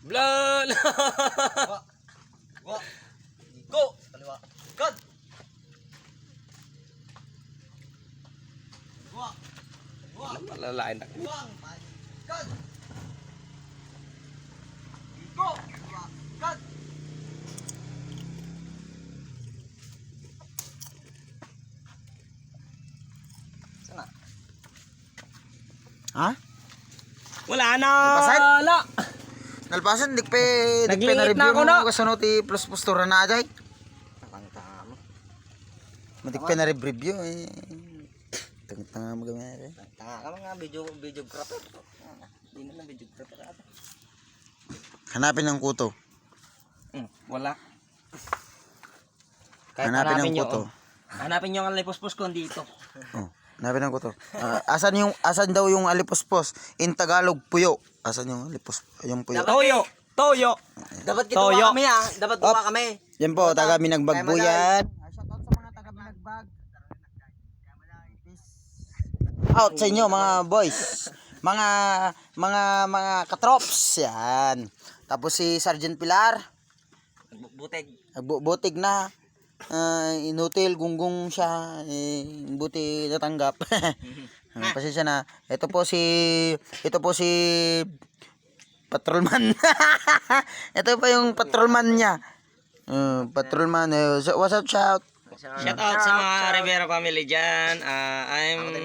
Blan! Wa. Go. Kaliwa. God. Wa. Wa. Malalain na. Buang. God. Go. Wa. God. Sana. Ha? Wala na! Nalpasan? Wala! Nalpasan, Nagliit na-review na ako, no? mo kasunod plus postura na ajay. Tama. Matik pa na-review eh. Tanga mo gamay eh. Tanga ka mga videographer. Hindi naman videographer ata. Hanapin ang kuto. Wala. Hanapin ang nyo, kuto. Hanapin nyo ang lipospos ko dito. Oh, hanapin ang kuto. Asan daw yung alipospos? In Tagalog, puyo. Asan yung yung puyo? Toyo! Toyo! Dapat Toyo. gituwa kami ah. Dapat gumawa kami. Yan po, taga Binagbag po yan. Out sa inyo mga boys. Mga katrops. Yan. Tapos si Sergeant Pilar. Buteg. Butig na. Inutil, gunggong siya. Buti natanggap. Pasensya na. Ito po si patrolman. Ito pa yung patrolman niya. Patrolman. What's up, shout? Shout out sa mga Rivera family dyan. I'm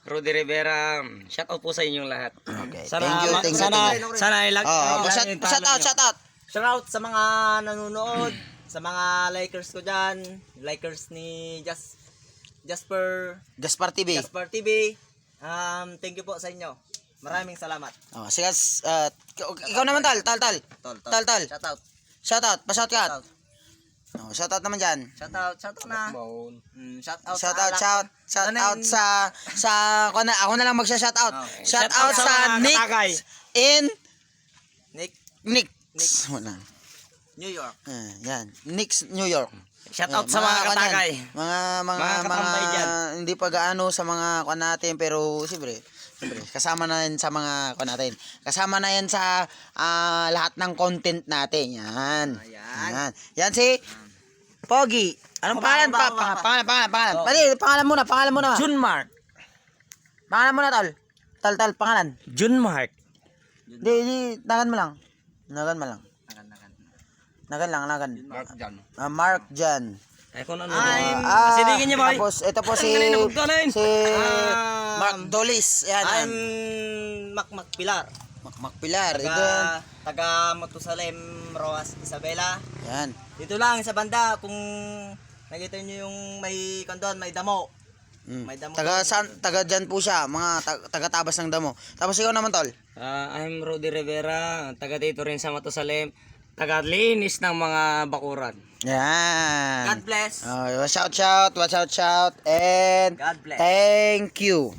Rudy Rivera. Shout out po sa inyong lahat. Okay. Sana, Thank you. sana ilag. Shout out. Shout out sa mga nanonood, sa mga likers ko dyan, likers ni Jasper TV. TV. Thank you po sa inyo. Maraming salamat. Sige, ikaw naman tal. Tal. Shout out. Pa-shout ka. Shout out naman dyan. Shout out na. Shout out sa ako na lang magsha-shout out. Shout out sa Nick in Nick. Wala. New York. Yan. Nick's New York. Shout out sa mga katagay. Mga katambay dyan. Hindi pa gaano sa mga kuan natin pero siyempre kasama na yan sa mga kuan natin. Kasama na yan sa lahat ng content natin. Yan. Ayan. Yan si Pogi. Anong pangalan pa? Pangalan. Pati pangalan muna. Junmark. Pangalan muna tol. Tal pangalan. Junmark. Di nagan mo lang. Nagan lang. Mark Jan. Ay, kung ano. Sidingin niyo boy. Tapos ito po si Mark Dolis. Yan. I'm Mac Pilar. Mac Pilar. Taga Matusalem, Roas, Isabela. Yan. Dito lang sa banda kung nakita niyo yung may kandon, may damo. May damo. Taga dyan po siya, mga taga Tabas ng Damo. Tapos ikaw naman tol. I'm Rudy Rivera, taga dito rin sa Matusalem, taga linis ng mga bakuran. Yan. God bless. Watch out. And God bless. thank you.